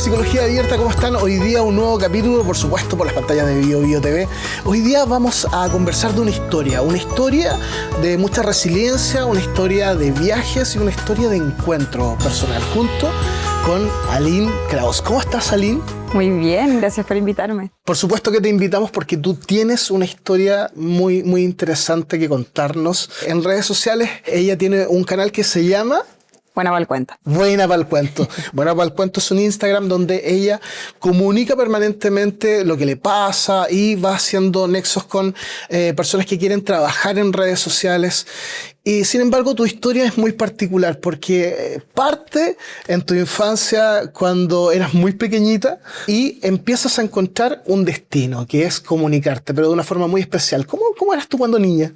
Psicología Abierta, ¿cómo están? Hoy día un nuevo capítulo, por supuesto, por las pantallas de Bio TV. Hoy día vamos a conversar de una historia de mucha resiliencia, una historia de viajes y una historia de encuentro personal, junto con Aline Kraus. ¿Cómo estás, Aline? Muy bien, gracias por invitarme. Por supuesto que te invitamos porque tú tienes una historia muy interesante que contarnos. En redes sociales, ella tiene un canal que se llama... Buena para el cuento. Buena para el cuento. Buena para el cuento es un Instagram donde ella comunica permanentemente lo que le pasa y va haciendo nexos con personas que quieren trabajar en redes sociales. Y sin embargo, tu historia es muy particular porque parte en tu infancia cuando eras muy pequeñita y empiezas a encontrar un destino, que es comunicarte, pero de una forma muy especial. ¿Cómo eras tú cuando niña?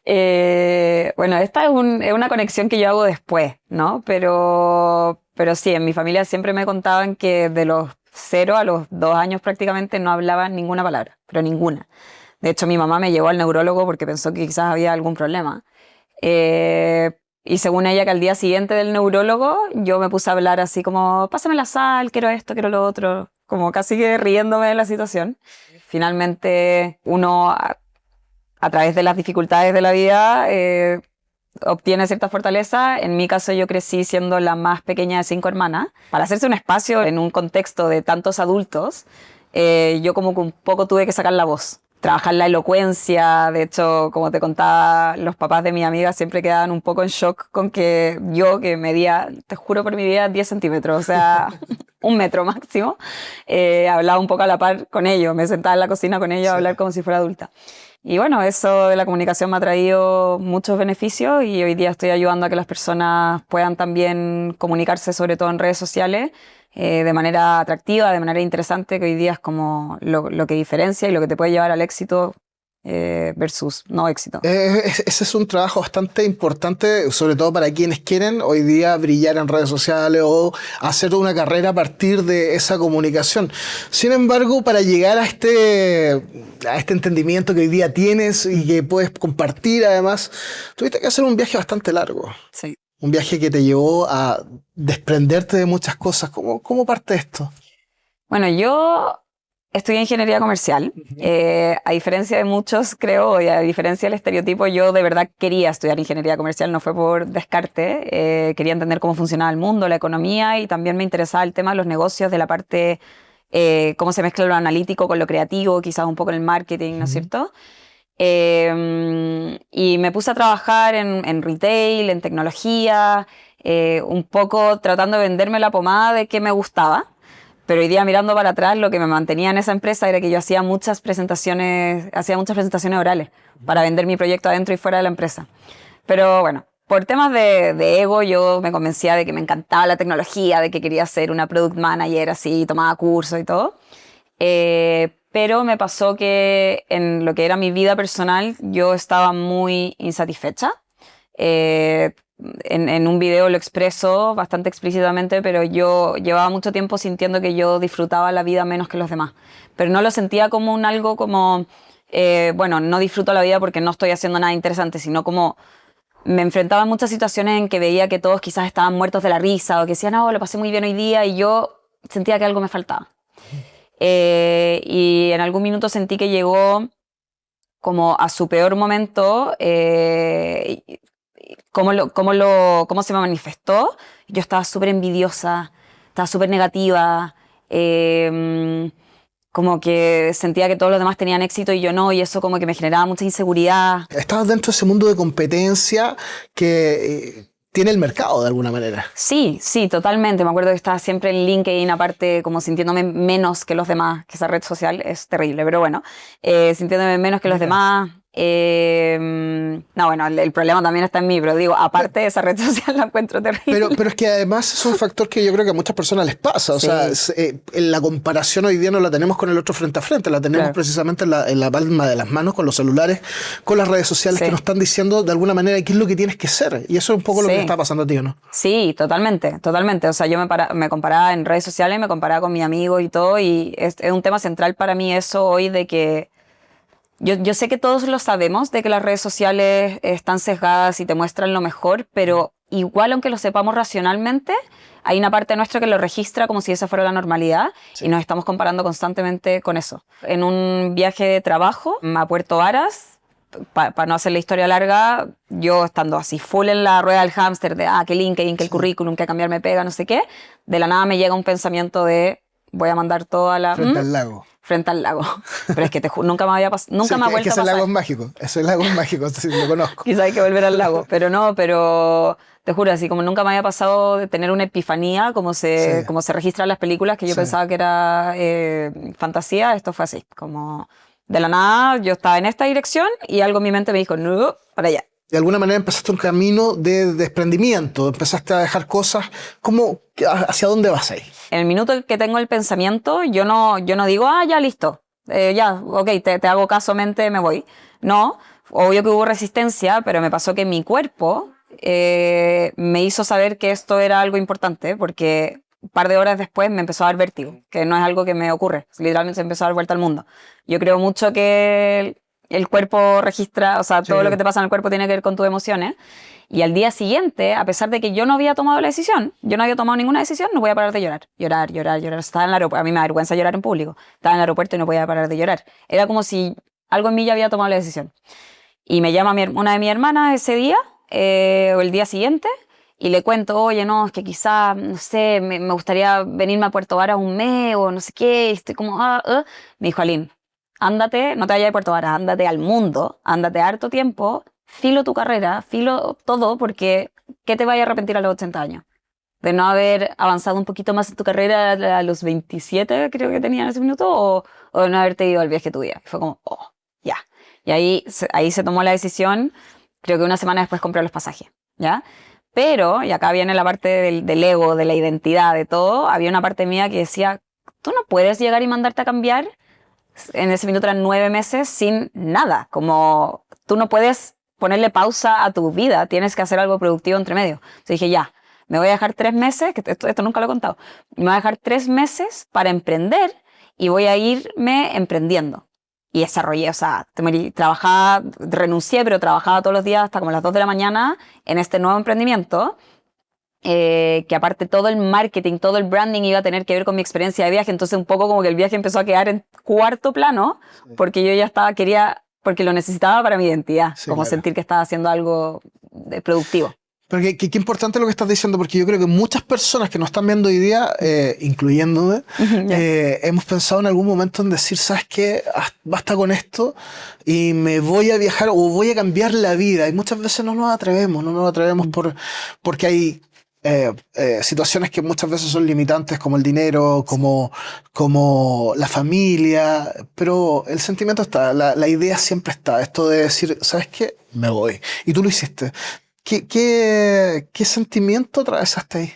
Bueno, esta es una conexión que yo hago después, ¿no? Pero sí, en mi familia siempre me contaban que de los 0 a los 2 años prácticamente no hablaban ninguna palabra, pero ninguna. De hecho, mi mamá me llevó al neurólogo porque pensó que quizás había algún problema. Y según ella, que al día siguiente del neurólogo, yo me puse a hablar así como, pásame la sal, quiero esto, quiero lo otro, como casi que riéndome de la situación. Finalmente, uno... a través de las dificultades de la vida, obtiene cierta fortaleza. En mi caso, yo crecí siendo la más pequeña de 5 hermanas. Para hacerse un espacio en un contexto de tantos adultos, yo como que un poco tuve que sacar la voz, trabajar la elocuencia. De hecho, como te contaba, los papás de mi amiga siempre quedaban un poco en shock con que yo, que medía, te juro por mi vida, 10 centímetros, o sea, 1 metro máximo, hablaba un poco a la par con ellos. Me sentaba en la cocina con ellos a hablar como si fuera adulta. Y bueno, eso de la comunicación me ha traído muchos beneficios y hoy día estoy ayudando a que las personas puedan también comunicarse, sobre todo en redes sociales, de manera atractiva, de manera interesante, que hoy día es como lo que diferencia y lo que te puede llevar al éxito versus no éxito. Ese es un trabajo bastante importante, sobre todo para quienes quieren hoy día brillar en redes sociales o hacer una carrera a partir de esa comunicación. Sin embargo, para llegar a este entendimiento que hoy día tienes y que puedes compartir, además, tuviste que hacer un viaje bastante largo. Sí. Un viaje que te llevó a desprenderte de muchas cosas. ¿Cómo parte esto? Bueno, yo estudié ingeniería comercial. A diferencia de muchos, creo, y a diferencia del estereotipo, yo de verdad quería estudiar ingeniería comercial, no fue por descarte. Quería entender cómo funcionaba el mundo, la economía, y también me interesaba el tema de los negocios, de la parte, cómo se mezcla lo analítico con lo creativo, quizás un poco en el marketing, ¿no es cierto? Y me puse a trabajar en retail, en tecnología, un poco tratando de venderme la pomada de qué me gustaba. Pero hoy día, mirando para atrás, lo que me mantenía en esa empresa era que yo hacía muchas presentaciones orales para vender mi proyecto adentro y fuera de la empresa. Pero bueno, por temas de ego, yo me convencía de que me encantaba la tecnología, de que quería ser una product manager, así, tomaba cursos y todo. Pero me pasó que en lo que era mi vida personal, yo estaba muy insatisfecha. En un video lo expreso bastante explícitamente, pero yo llevaba mucho tiempo sintiendo que yo disfrutaba la vida menos que los demás. Pero no lo sentía como algo como, bueno, no disfruto la vida porque no estoy haciendo nada interesante, sino como me enfrentaba a muchas situaciones en que veía que todos quizás estaban muertos de la risa o que decían, no, lo pasé muy bien hoy día, y yo sentía que algo me faltaba. Y en algún minuto sentí que llegó como a su peor momento, cómo se me manifestó. Yo estaba súper envidiosa, estaba súper negativa, como que sentía que todos los demás tenían éxito y yo no, y eso como que me generaba mucha inseguridad. Estabas dentro de ese mundo de competencia que tiene el mercado de alguna manera. Sí, totalmente. Me acuerdo que estaba siempre en LinkedIn, aparte como sintiéndome menos que los demás, que esa red social es terrible, pero bueno, sintiéndome menos que los demás. No, bueno, el problema también está en mí, pero digo, aparte de esa red social la encuentro terrible. Pero es que además es un factor que yo creo que a muchas personas les pasa. O sea, la comparación hoy día no la tenemos con el otro frente a frente, la tenemos precisamente en la palma de las manos, con los celulares, con las redes sociales que nos están diciendo de alguna manera qué es lo que tienes que ser. Y eso es un poco lo que está pasando a ti, ¿o no? Sí, totalmente. O sea, yo me comparaba en redes sociales, me comparaba con mis amigos y todo, y es un tema central para mí eso hoy, de que yo sé que todos lo sabemos, de que las redes sociales están sesgadas y te muestran lo mejor, pero igual aunque lo sepamos racionalmente, hay una parte nuestra que lo registra como si esa fuera la normalidad y nos estamos comparando constantemente con eso. En un viaje de trabajo a Puerto Varas, para no hacer la historia larga, yo estando así full en la rueda del hámster de que LinkedIn, que el currículum, que cambiarme pega, no sé qué, de la nada me llega un pensamiento de voy a mandar toda la... Frente al lago. Frente al lago. Pero es que nunca me había pasado, nunca me ha vuelto a pasar. Ese lago es mágico, ese lago es mágico, sí, lo conozco. Quizá hay que volver al lago, pero te juro, así como nunca me había pasado de tener una epifanía, como se registra en las películas, que yo pensaba que era fantasía, esto fue así, como de la nada yo estaba en esta dirección y algo en mi mente me dijo, no, para allá. De alguna manera empezaste un camino de desprendimiento, empezaste a dejar cosas. ¿Hacia dónde vas ahí? En el minuto que tengo el pensamiento, yo no digo, ya listo, ya, ok, te hago caso, mente, me voy. No, obvio que hubo resistencia, pero me pasó que mi cuerpo me hizo saber que esto era algo importante, porque un par de horas después me empezó a dar vértigo, que no es algo que me ocurre, literalmente se empezó a dar vuelta al mundo. Yo creo mucho que el cuerpo registra, o sea, todo lo que te pasa en el cuerpo tiene que ver con tus emociones. Y al día siguiente, a pesar de que yo no había tomado la decisión, yo no había tomado ninguna decisión, no voy a parar de llorar. Llorar. Estaba en el aeropuerto, a mí me da vergüenza llorar en público. Estaba en el aeropuerto y no podía parar de llorar. Era como si algo en mí ya había tomado la decisión. Y me llama una de mis hermanas ese día, o el día siguiente, y le cuento, oye, no, es que quizás, no sé, me gustaría venirme a Puerto Varas un mes, o no sé qué, y estoy como, Me dijo, Aline, ándate, no te vayas de Puerto Varas, ándate al mundo, ándate harto tiempo, filo tu carrera, filo todo, porque ¿qué te vaya a arrepentir a los 80 años? De no haber avanzado un poquito más en tu carrera a los 27, creo que tenía en ese minuto, o de no haberte ido al viaje tu vida. Y fue como, ya. Y ahí se tomó la decisión, creo que una semana después compré los pasajes, ¿ya? Pero, y acá viene la parte del ego, de la identidad, de todo, había una parte mía que decía, tú no puedes llegar y mandarte a cambiar. En ese minuto eran 9 meses sin nada, como tú no puedes ponerle pausa a tu vida, tienes que hacer algo productivo entre medio. Entonces dije, ya, me voy a dejar 3 meses, que esto nunca lo he contado, me voy a dejar 3 meses para emprender y voy a irme emprendiendo. Y desarrollé, o sea, trabajaba, renuncié, pero trabajaba todos los días hasta como las 2 de la mañana en este nuevo emprendimiento, que aparte todo el marketing, todo el branding iba a tener que ver con mi experiencia de viaje, entonces un poco como que el viaje empezó a quedar en cuarto plano, porque yo ya porque lo necesitaba para mi identidad, como sentir que estaba haciendo algo productivo. Pero qué importante lo que estás diciendo, porque yo creo que muchas personas que nos están viendo hoy día, incluyéndome, hemos pensado en algún momento en decir, ¿sabes qué? Basta con esto y me voy a viajar o voy a cambiar la vida. Y muchas veces no nos atrevemos porque hay situaciones que muchas veces son limitantes, como el dinero, como la familia, pero el sentimiento está, la idea siempre está, esto de decir, ¿sabes qué? Me voy. Y tú lo hiciste. ¿Qué sentimiento atravesaste ahí?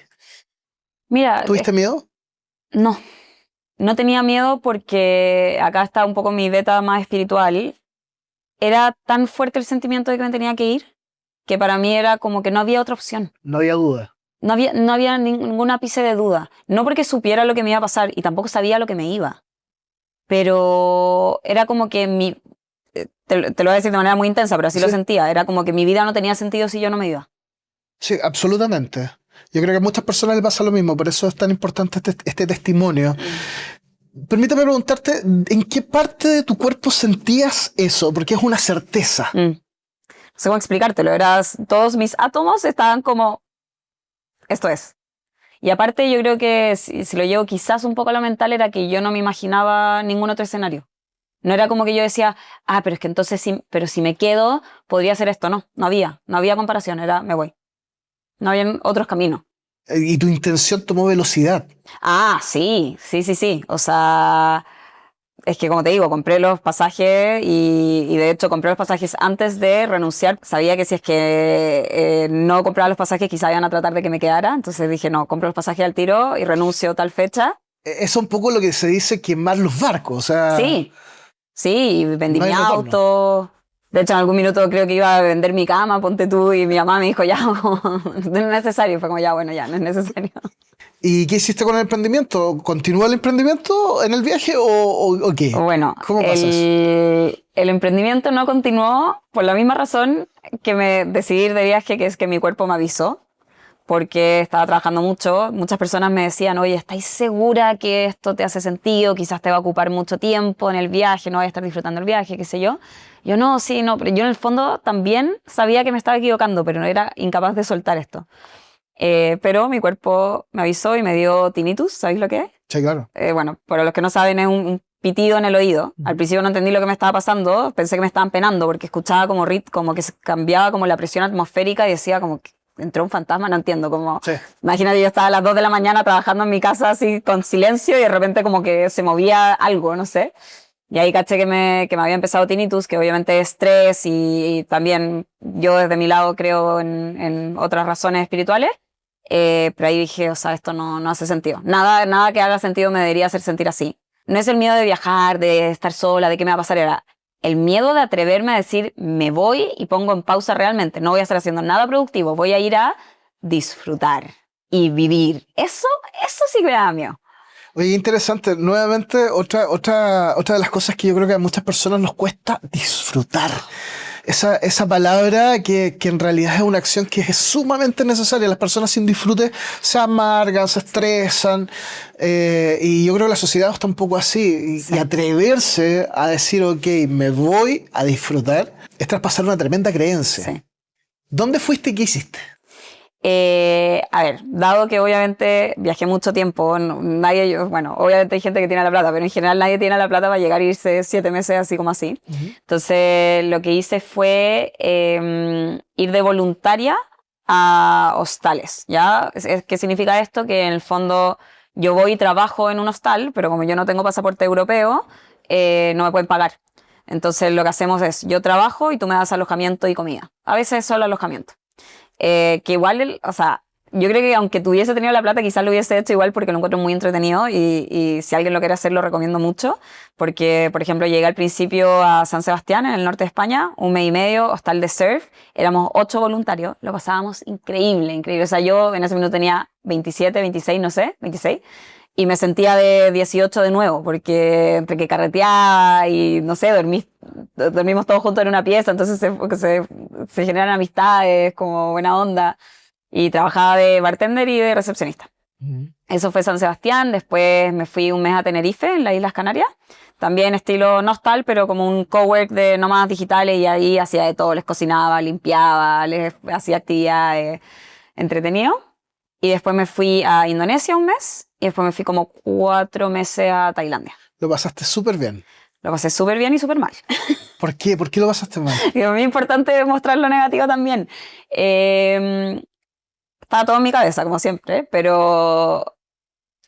Mira, ¿Tuviste miedo? No tenía miedo porque acá está un poco mi beta más espiritual. Era tan fuerte el sentimiento de que me tenía que ir que para mí era como que no había otra opción. No había duda. No había ningún ápice de duda. No porque supiera lo que me iba a pasar y tampoco sabía lo que me iba. Pero era como que te lo voy a decir de manera muy intensa, pero así lo sentía. Era como que mi vida no tenía sentido si yo no me iba. Sí, absolutamente. Yo creo que a muchas personas les pasa lo mismo, por eso es tan importante este testimonio. Permítame preguntarte, ¿en qué parte de tu cuerpo sentías eso? Porque es una certeza. No sé cómo explicártelo. Todos mis átomos estaban como, esto es. Y aparte yo creo que si lo llevo quizás un poco a lo mental, era que yo no me imaginaba ningún otro escenario. No era como que yo decía, pero es que entonces pero si me quedo, podría hacer esto. No había comparación, me voy. No había otros caminos. Y tu intención tomó velocidad. Sí. O sea, es que como te digo, compré los pasajes y de hecho compré los pasajes antes de renunciar. Sabía que si es que no compraba los pasajes quizá iban a tratar de que me quedara. Entonces dije, no, compro los pasajes al tiro y renuncio tal fecha. Es un poco lo que se dice quemar los barcos. O sea, sí, vendí mi auto. De hecho, en algún minuto creo que iba a vender mi cama, ponte tú, y mi mamá me dijo, ya, no es necesario. Fue como, ya, bueno, ya, no es necesario. ¿Y qué hiciste con el emprendimiento? ¿Continúa el emprendimiento en el viaje o qué? Bueno, ¿cómo pasa eso? El emprendimiento no continuó por la misma razón que me decidí ir de viaje, que es que mi cuerpo me avisó. porque estaba trabajando mucho. Muchas personas me decían, oye, ¿estáis segura que esto te hace sentido? Quizás te va a ocupar mucho tiempo en el viaje, no vas a estar disfrutando el viaje, qué sé yo. Yo no, sí, no, pero yo en el fondo también sabía que me estaba equivocando, pero no era incapaz de soltar esto. Pero mi cuerpo me avisó y me dio tinnitus, ¿sabéis lo que es? Sí, claro. Bueno, para los que no saben, es un pitido en el oído. Al principio no entendí lo que me estaba pasando, pensé que me estaban penando porque escuchaba como que se cambiaba como la presión atmosférica y decía como que entró un fantasma, no entiendo. Sí. Imagínate, yo estaba a las 2 de la mañana trabajando en mi casa así con silencio y de repente como que se movía algo, no sé. Y ahí caché que me había empezado tinnitus, que obviamente es estrés y también yo desde mi lado creo en otras razones espirituales. Pero ahí dije, o sea, esto no hace sentido. Nada que haga sentido me debería hacer sentir así. No es el miedo de viajar, de estar sola, de qué me va a pasar, era el miedo de atreverme a decir, me voy y pongo en pausa realmente. No voy a estar haciendo nada productivo, voy a ir a disfrutar y vivir. Eso sí que me da miedo. Oye, interesante. Nuevamente, otra de las cosas que yo creo que a muchas personas nos cuesta disfrutar. Esa palabra que en realidad es una acción que es sumamente necesaria. Las personas sin disfrute se amargan, se estresan, y yo creo que la sociedad está un poco así. Y atreverse a decir, ok, me voy a disfrutar, es traspasar una tremenda creencia. Sí. ¿Dónde fuiste y qué hiciste? A ver, dado que obviamente viajé mucho tiempo, obviamente hay gente que tiene la plata, pero en general nadie tiene la plata para llegar a irse 7 meses así como así. Entonces lo que hice fue ir de voluntaria a hostales, ¿ya? ¿Qué significa esto? Que en el fondo yo voy y trabajo en un hostal, pero como yo no tengo pasaporte europeo, no me pueden pagar. Entonces lo que hacemos es, yo trabajo y tú me das alojamiento y comida. A veces solo alojamiento. Que igual, o sea, yo creo que aunque tuviese tenido la plata, quizás lo hubiese hecho igual porque lo encuentro muy entretenido y si alguien lo quiere hacer, lo recomiendo mucho. Porque, por ejemplo, llegué al principio a San Sebastián, en el norte de España, 1 mes y medio, hostal de surf. Éramos 8 voluntarios, lo pasábamos increíble, increíble. O sea, yo en ese minuto tenía 27, 26, no sé, 26. Y me sentía de 18 de nuevo, porque entre que carreteaba y, no sé, dormimos todos juntos en una pieza, entonces se generan amistades, como buena onda. Y trabajaba de bartender y de recepcionista. Eso fue San Sebastián. Después me fui 1 mes a Tenerife, en las Islas Canarias. También estilo no hostal, pero como un cowork de nómadas digitales, y ahí hacía de todo. Les cocinaba, limpiaba, les hacía actividades, entretenido. Y después me fui a Indonesia 1 mes. Y después me fui como 4 meses a Tailandia. Lo pasaste súper bien. Lo pasé súper bien y súper mal. ¿Por qué? ¿Por qué lo pasaste mal? Es muy importante mostrar lo negativo también. Estaba todo en mi cabeza, como siempre, pero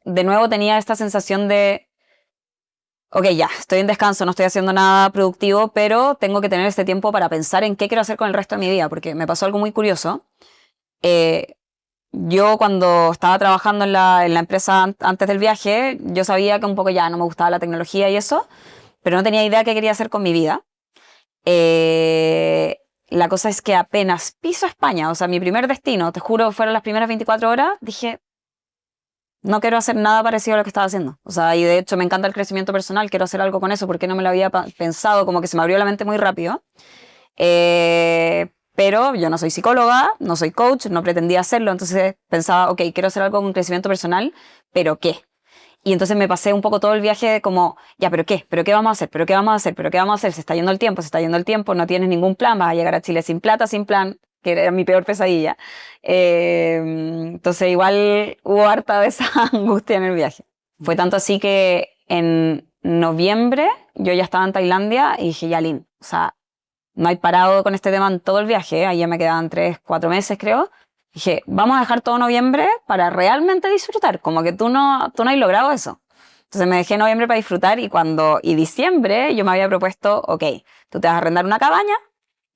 de nuevo tenía esta sensación de, ok, ya, estoy en descanso, no estoy haciendo nada productivo, pero tengo que tener este tiempo para pensar en qué quiero hacer con el resto de mi vida, porque me pasó algo muy curioso. Yo cuando estaba trabajando en la empresa antes del viaje, yo sabía que un poco ya no me gustaba la tecnología y eso, pero no tenía idea qué quería hacer con mi vida. La cosa es que apenas piso España, o sea, mi primer destino, te juro, fueron las primeras 24 horas, dije, no quiero hacer nada parecido a lo que estaba haciendo. O sea, y de hecho me encanta el crecimiento personal, quiero hacer algo con eso, porque no me lo había pensado, como que se me abrió la mente muy rápido. Pero yo no soy psicóloga, no soy coach, no pretendía hacerlo, entonces pensaba, ok, quiero hacer algo con crecimiento personal, ¿pero qué? Y entonces me pasé un poco todo el viaje como, ya, ¿pero qué? ¿Pero qué vamos a hacer? ¿Pero qué vamos a hacer? ¿Pero qué vamos a hacer? Se está yendo el tiempo, se está yendo el tiempo, no tienes ningún plan, vas a llegar a Chile sin plata, sin plan, que era mi peor pesadilla. Entonces igual hubo harta de esa angustia en el viaje. Fue tanto así que en noviembre yo ya estaba en Tailandia y dije, ya, Lynn, o sea, no hay parado con este tema en todo el viaje, ahí ya me quedaban 3, 4 meses creo. Dije, vamos a dejar todo noviembre para realmente disfrutar, como que tú no has logrado eso. Entonces me dejé noviembre para disfrutar y diciembre yo me había propuesto, ok, tú te vas a arrendar una cabaña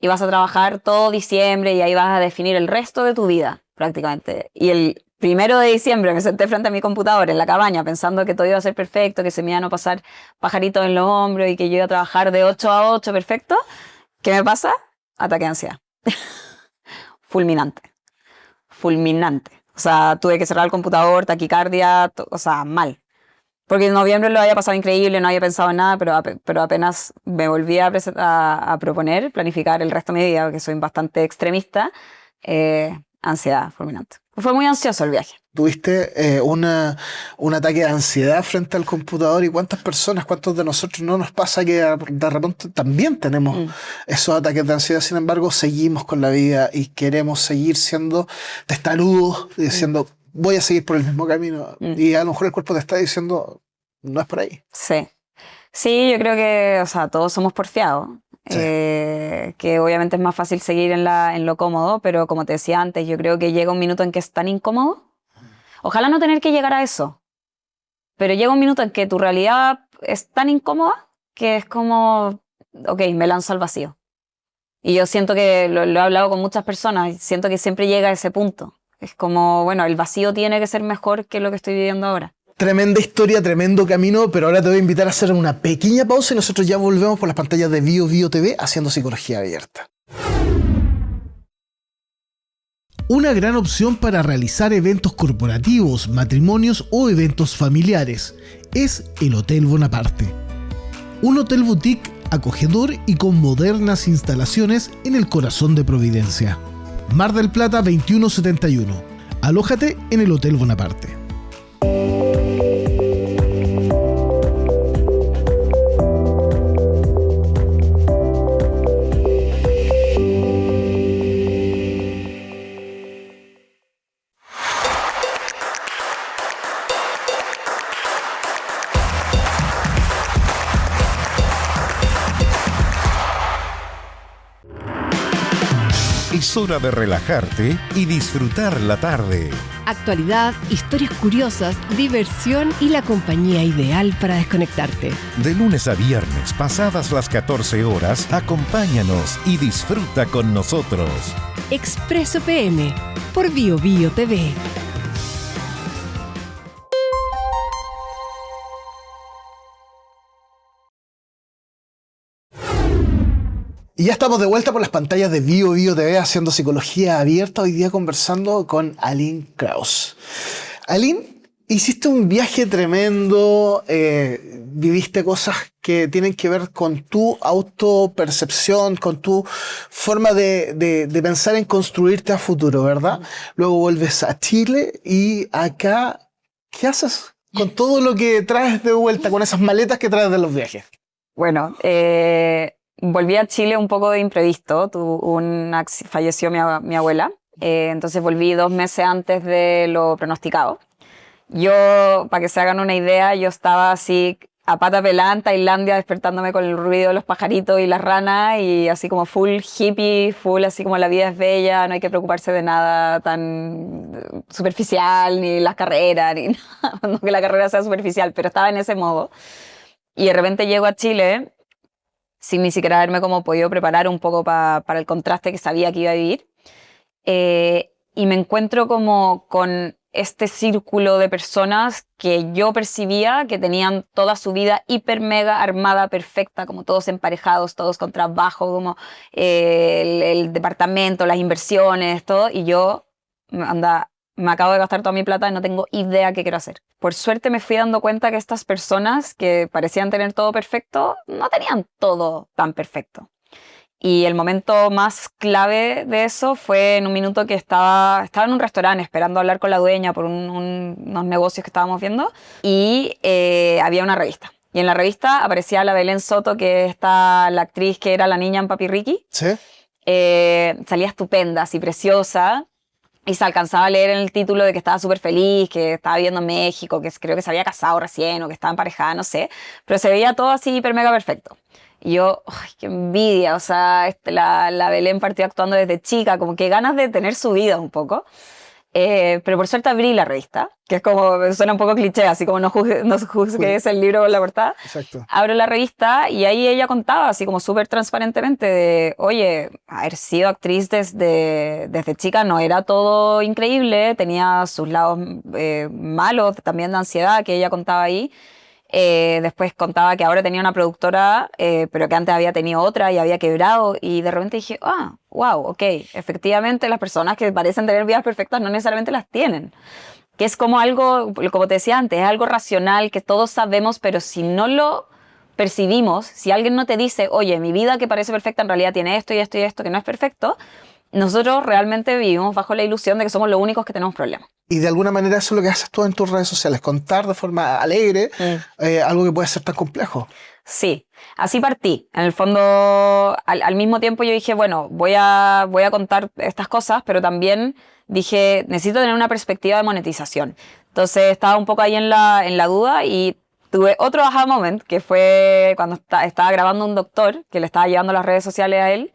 y vas a trabajar todo diciembre y ahí vas a definir el resto de tu vida prácticamente. Y el 1 de diciembre me senté frente a mi computador en la cabaña pensando que todo iba a ser perfecto, que se me iban a pasar pajaritos en los hombros y que yo iba a trabajar de 8 a 8 perfecto. ¿Qué me pasa? Ataque de ansiedad. Fulminante. O sea, tuve que cerrar el computador, taquicardia, o sea, mal. Porque en noviembre lo había pasado increíble, no había pensado en nada, pero apenas me volví a proponer, planificar el resto de mi vida, porque soy bastante extremista, ansiedad fulminante. Fue muy ansioso el viaje. Tuviste un ataque de ansiedad frente al computador, y cuántos de nosotros no nos pasa que de repente también tenemos esos ataques de ansiedad. Sin embargo, seguimos con la vida y queremos seguir siendo testarudos, diciendo voy a seguir por el mismo camino, y a lo mejor el cuerpo te está diciendo no es por ahí. Sí, yo creo que, o sea, todos somos porfiados. Sí. Que obviamente es más fácil seguir en lo cómodo, pero como te decía antes, yo creo que llega un minuto en que es tan incómodo. Ojalá no tener que llegar a eso, pero llega un minuto en que tu realidad es tan incómoda que es como, ok, me lanzo al vacío. Y yo siento que lo he hablado con muchas personas, siento que siempre llega a ese punto. Es como, bueno, el vacío tiene que ser mejor que lo que estoy viviendo ahora. Tremenda historia, tremendo camino, pero ahora te voy a invitar a hacer una pequeña pausa y nosotros ya volvemos por las pantallas de Bio Bio TV haciendo Psicología Abierta. Una gran opción para realizar eventos corporativos, matrimonios o eventos familiares es el Hotel Bonaparte. Un hotel boutique acogedor y con modernas instalaciones en el corazón de Providencia. Mar del Plata 2171. Alójate en el Hotel Bonaparte. Es hora de relajarte y disfrutar la tarde. Actualidad, historias curiosas, diversión y la compañía ideal para desconectarte. De lunes a viernes, pasadas las 14 horas, acompáñanos y disfruta con nosotros. Expreso PM por Bio Bio TV. Y ya estamos de vuelta por las pantallas de Bio Bio TV haciendo Psicología Abierta, hoy día conversando con Aline Krauss. Aline, hiciste un viaje tremendo, viviste cosas que tienen que ver con tu autopercepción, con tu forma de pensar en construirte a futuro, ¿verdad? Luego vuelves a Chile y acá, ¿qué haces con todo lo que traes de vuelta, con esas maletas que traes de los viajes? Bueno, volví a Chile un poco de imprevisto. Falleció mi abuela, entonces volví 2 meses antes de lo pronosticado. Yo, para que se hagan una idea, yo estaba así a pata pelada en Tailandia, despertándome con el ruido de los pajaritos y las ranas, y así como full hippie, full así como la vida es bella, no hay que preocuparse de nada tan superficial, ni las carreras, ni nada, no que la carrera sea superficial, pero estaba en ese modo. Y de repente llego a Chile sin ni siquiera haberme como podido preparar un poco para el contraste que sabía que iba a vivir. Y me encuentro como con este círculo de personas que yo percibía que tenían toda su vida hiper mega armada, perfecta, como todos emparejados, todos con trabajo, como el departamento, las inversiones, todo, y yo me acabo de gastar toda mi plata y no tengo idea qué quiero hacer. Por suerte me fui dando cuenta que estas personas que parecían tener todo perfecto, no tenían todo tan perfecto. Y el momento más clave de eso fue en un minuto que estaba en un restaurante esperando hablar con la dueña por unos negocios que estábamos viendo, y había una revista. Y en la revista aparecía la Belén Soto, que es la actriz que era la niña en Papi Ricky. ¿Sí? Salía estupenda, así preciosa. Y se alcanzaba a leer en el título de que estaba súper feliz, que estaba viviendo en México, que creo que se había casado recién o que estaba emparejada, no sé. Pero se veía todo así hiper mega perfecto. Y yo, ¡ay, qué envidia! O sea, la Belén partió actuando desde chica, como que ganas de tener su vida un poco. Pero por suerte abrí la revista, que es como, suena un poco cliché, así como no juzgues el libro con la portada. Exacto. Abro la revista y ahí ella contaba, así como súper transparentemente, de, oye, haber sido actriz desde chica no era todo increíble, tenía sus lados malos, también de ansiedad, que ella contaba ahí. Después contaba que ahora tenía una productora, pero que antes había tenido otra y había quebrado, y de repente dije, wow, ok, efectivamente las personas que parecen tener vidas perfectas no necesariamente las tienen, que es como algo, como te decía antes, es algo racional que todos sabemos, pero si no lo percibimos, si alguien no te dice, oye, mi vida que parece perfecta en realidad tiene esto y esto y esto que no es perfecto, nosotros realmente vivimos bajo la ilusión de que somos los únicos que tenemos problemas. Y de alguna manera eso es lo que haces tú en tus redes sociales, contar de forma alegre algo que puede ser tan complejo. Sí, así partí. En el fondo, al mismo tiempo yo dije, bueno, voy a contar estas cosas, pero también dije, necesito tener una perspectiva de monetización. Entonces estaba un poco ahí en la duda y tuve otro aha moment, que fue cuando estaba grabando un doctor, que le estaba llevando las redes sociales a él,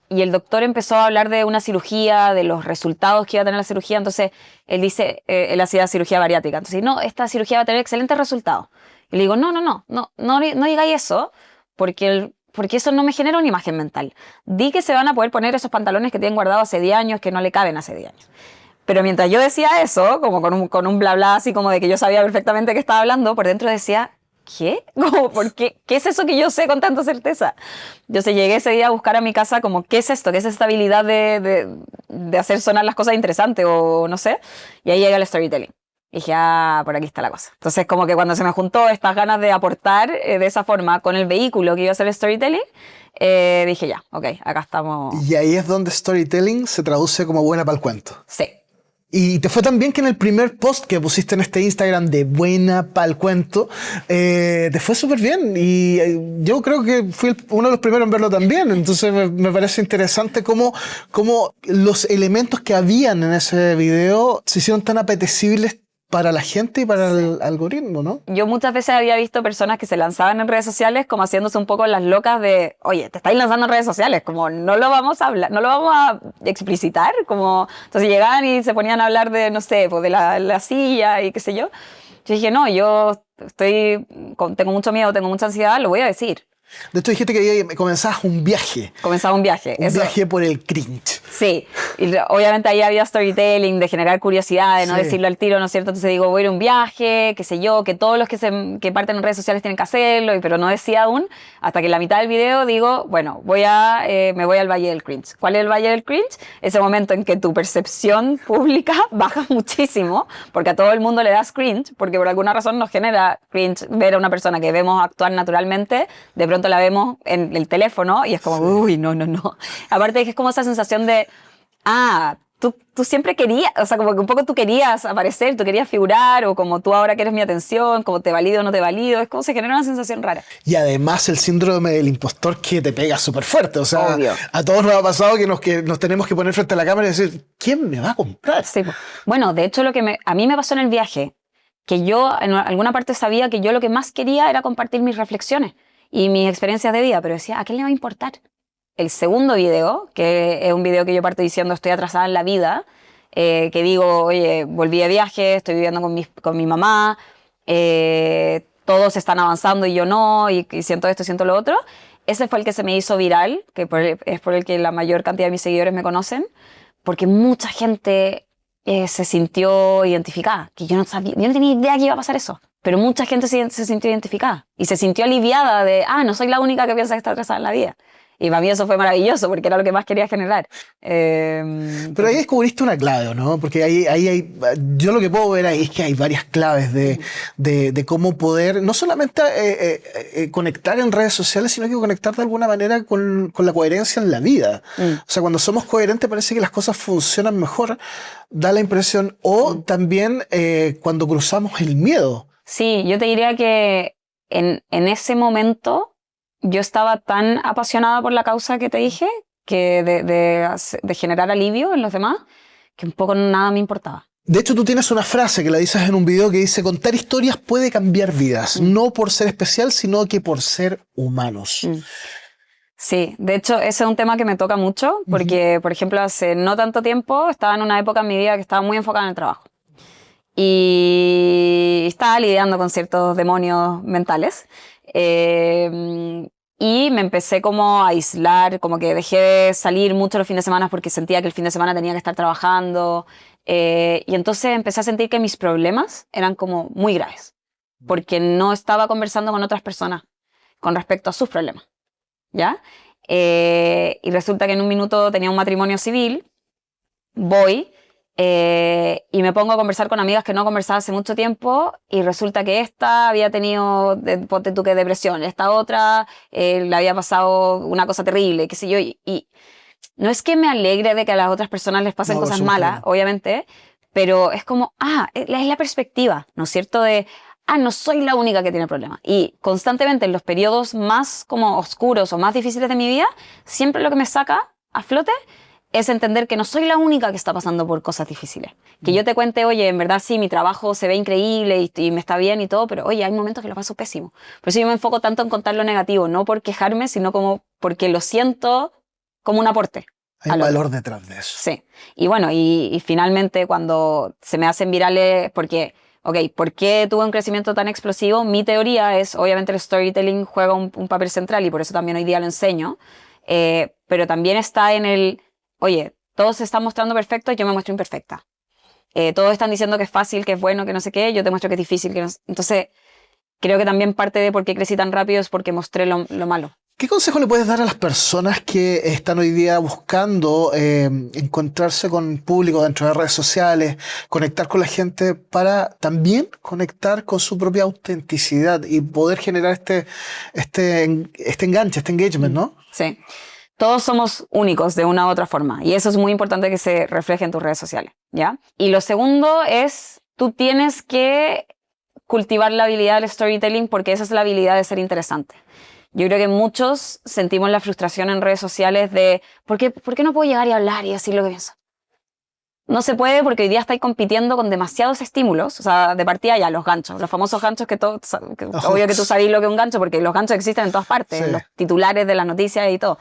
y el doctor empezó a hablar de una cirugía, de los resultados que iba a tener la cirugía. Entonces él dice, él hacía cirugía bariátrica, entonces no, esta cirugía va a tener excelentes resultados. Y le digo, no digáis eso, porque eso no me genera una imagen mental. Di que se van a poder poner esos pantalones que tienen guardados hace 10 años, que no le caben hace 10 años. Pero mientras yo decía eso, como con un bla bla, así como de que yo sabía perfectamente qué estaba hablando, por dentro decía, ¿qué? Como, ¿por qué? ¿Qué es eso que yo sé con tanta certeza? Yo llegué ese día a buscar a mi casa como, ¿qué es esto? ¿Qué es esta habilidad de hacer sonar las cosas interesantes o no sé? Y ahí llega el storytelling. Y dije, por aquí está la cosa. Entonces, como que cuando se me juntó estas ganas de aportar de esa forma con el vehículo que iba a ser el storytelling, dije ya, ok, acá estamos. Y ahí es donde storytelling se traduce como buena para el cuento. Sí. Y te fue tan bien que en el primer post que pusiste en este Instagram de buena pa'l cuento, te fue súper bien. Y yo creo que fui uno de los primeros en verlo también. Entonces me parece interesante cómo los elementos que habían en ese video se hicieron tan apetecibles para la gente y para el algoritmo, ¿no? Yo muchas veces había visto personas que se lanzaban en redes sociales como haciéndose un poco las locas de, oye, te estáis lanzando en redes sociales, como no lo vamos a hablar, no lo vamos a explicitar, como entonces llegaban y se ponían a hablar de, no sé, pues de la silla y qué sé yo. Yo dije, no, yo tengo mucho miedo, tengo mucha ansiedad, lo voy a decir. De hecho dijiste que comenzabas un viaje. Comenzaba un viaje. Un viaje por el cringe. Sí, y obviamente ahí había storytelling, de generar curiosidad, de no decirlo al tiro, ¿no es cierto? Entonces digo, voy a ir a un viaje, qué sé yo, que todos los que parten en redes sociales tienen que hacerlo, pero no decía aún, hasta que en la mitad del video digo, bueno, me voy al Valle del Cringe. ¿Cuál es el Valle del Cringe? Ese momento en que tu percepción pública baja muchísimo, porque a todo el mundo le das cringe, porque por alguna razón nos genera cringe ver a una persona que vemos actuar naturalmente, de pronto la vemos en el teléfono y es como, uy, no. Aparte que es como esa sensación de, tú siempre querías, o sea, como que un poco tú querías aparecer, tú querías figurar, o como tú ahora quieres mi atención, como te valido o no te valido, es como se genera una sensación rara. Y además el síndrome del impostor que te pega súper fuerte, o sea, obvio. A todos nos ha pasado que nos tenemos que poner frente a la cámara y decir, ¿quién me va a comprar? Sí. Bueno, de hecho a mí me pasó en el viaje, que yo en alguna parte sabía que yo lo que más quería era compartir mis reflexiones y mis experiencias de vida, pero decía, ¿a quién le va a importar? El segundo video, que es un video que yo parto diciendo estoy atrasada en la vida, que digo, oye, volví de viaje, estoy viviendo con mi mamá, todos están avanzando y yo no, y siento esto, siento lo otro. Ese fue el que se me hizo viral, que es por el que la mayor cantidad de mis seguidores me conocen, porque mucha gente se sintió identificada, que yo no tenía idea que iba a pasar eso. Pero mucha gente se sintió identificada y se sintió aliviada de, no soy la única que piensa que está atrasada en la vida. Y para mí eso fue maravilloso porque era lo que más quería generar. Pero ahí descubriste una clave, ¿no? Porque ahí yo lo que puedo ver ahí es que hay varias claves de cómo poder no solamente conectar en redes sociales, sino que conectar de alguna manera con la coherencia en la vida. O sea, cuando somos coherentes parece que las cosas funcionan mejor, da la impresión, o también cuando cruzamos el miedo. Sí, yo te diría que en ese momento yo estaba tan apasionada por la causa que te dije, que de generar alivio en los demás, que un poco nada me importaba. De hecho, tú tienes una frase que la dices en un video que dice, contar historias puede cambiar vidas, no por ser especial, sino que por ser humanos. Sí, de hecho ese es un tema que me toca mucho, porque por ejemplo hace no tanto tiempo estaba en una época en mi vida que estaba muy enfocada en el trabajo. Y estaba lidiando con ciertos demonios mentales. Y me empecé como a aislar, como que dejé de salir mucho los fines de semana porque sentía que el fin de semana tenía que estar trabajando. Y entonces empecé a sentir que mis problemas eran como muy graves, porque no estaba conversando con otras personas con respecto a sus problemas, ¿ya? Y resulta que en un minuto tenía un matrimonio civil, voy y me pongo a conversar con amigas que no conversaba hace mucho tiempo, y resulta que esta había tenido, ponte tú que depresión, esta otra le había pasado una cosa terrible, qué sé yo, y no es que me alegre de que a las otras personas les pasen No, por cosas supuesto malas, que no. obviamente, pero es como, es la perspectiva, ¿no es cierto? De, no soy la única que tiene problemas. Y constantemente en los periodos más como oscuros o más difíciles de mi vida, siempre lo que me saca a flote es entender que no soy la única que está pasando por cosas difíciles. Que yo te cuente, oye, en verdad sí, mi trabajo se ve increíble y me está bien y todo, pero oye, hay momentos que lo paso pésimo. Por eso yo me enfoco tanto en contar lo negativo, no por quejarme, sino como porque lo siento como un aporte. Hay un valor detrás de eso. Sí. Y bueno, y finalmente cuando se me hacen virales, porque, ¿por qué tuve un crecimiento tan explosivo? Mi teoría es, obviamente el storytelling juega un papel central y por eso también hoy día lo enseño, pero también está en el, oye, todos se están mostrando perfectos, yo me muestro imperfecta. Todos están diciendo que es fácil, que es bueno, que no sé qué, yo te muestro que es difícil. Que no... Entonces, creo que también parte de por qué crecí tan rápido es porque mostré lo malo. ¿Qué consejo le puedes dar a las personas que están hoy día buscando encontrarse con público dentro de redes sociales, conectar con la gente para también conectar con su propia autenticidad y poder generar este enganche, este engagement, ¿no? Sí. Todos somos únicos de una u otra forma y eso es muy importante que se refleje en tus redes sociales, ¿ya? Y lo segundo es, tú tienes que cultivar la habilidad del storytelling porque esa es la habilidad de ser interesante. Yo creo que muchos sentimos la frustración en redes sociales de ¿por qué no puedo llegar y hablar y decir lo que pienso? No se puede porque hoy día estáis compitiendo con demasiados estímulos, o sea, de partida ya los ganchos, los famosos ganchos que obvio que tú sabes lo que es un gancho porque los ganchos existen en todas partes, en los titulares de las noticias y todo.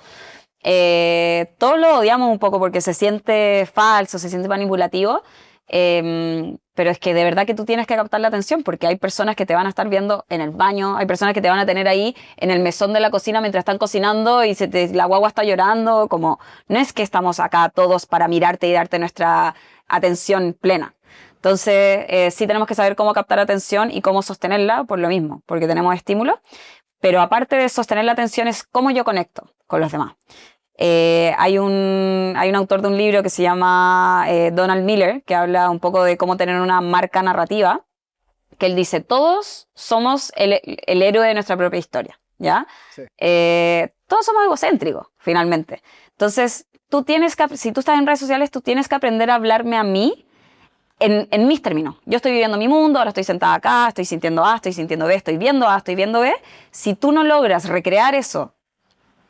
Todos lo odiamos un poco porque se siente falso, se siente manipulativo, pero es que de verdad que tú tienes que captar la atención porque hay personas que te van a estar viendo en el baño, hay personas que te van a tener ahí en el mesón de la cocina mientras están cocinando y la guagua está llorando, como no es que estamos acá todos para mirarte y darte nuestra atención plena. Entonces sí tenemos que saber cómo captar atención y cómo sostenerla por lo mismo, porque tenemos estímulos, pero aparte de sostener la atención es cómo yo conecto con los demás. Hay un autor de un libro que se llama Donald Miller, que habla un poco de cómo tener una marca narrativa, que él dice, todos somos el héroe de nuestra propia historia, ¿ya? Sí. Todos somos egocéntricos, finalmente. Entonces, si tú estás en redes sociales, tú tienes que aprender a hablarme a mí en mis términos. Yo estoy viviendo mi mundo, ahora estoy sentada acá, estoy sintiendo A, estoy sintiendo B, estoy viendo A, estoy viendo B. Si tú no logras recrear eso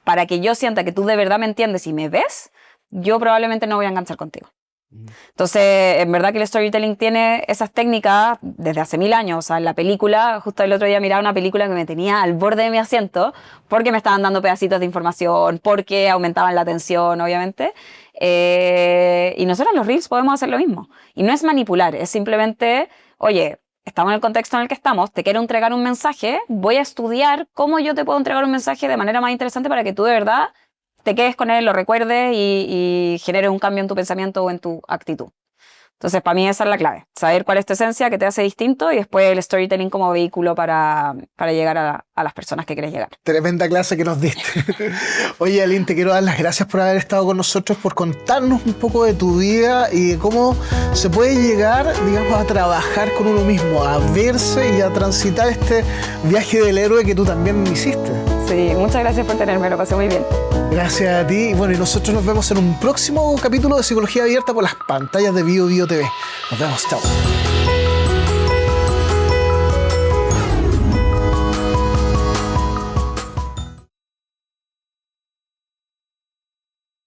para que yo sienta que tú de verdad me entiendes y me ves, yo probablemente no voy a enganchar contigo. Entonces, en verdad que el storytelling tiene esas técnicas desde hace 1000 años. O sea, en la película, justo el otro día miraba una película que me tenía al borde de mi asiento porque me estaban dando pedacitos de información, porque aumentaban la tensión, obviamente. Y nosotros en los Reels podemos hacer lo mismo. Y no es manipular, es simplemente, oye, estamos en el contexto en el que estamos, te quiero entregar un mensaje, voy a estudiar cómo yo te puedo entregar un mensaje de manera más interesante para que tú de verdad te quedes con él, lo recuerdes y generes un cambio en tu pensamiento o en tu actitud. Entonces, para mí esa es la clave, saber cuál es tu esencia, qué te hace distinto y después el storytelling como vehículo para llegar a las personas que quieres llegar. Tremenda clase que nos diste. Oye, Aline, te quiero dar las gracias por haber estado con nosotros, por contarnos un poco de tu vida y de cómo se puede llegar, digamos, a trabajar con uno mismo, a verse y a transitar este viaje del héroe que tú también hiciste. Sí, muchas gracias por tenerme, lo pasé muy bien. Gracias a ti. Y bueno, y nosotros nos vemos en un próximo capítulo de Psicología Abierta por las pantallas de Bio TV. Nos vemos, chao.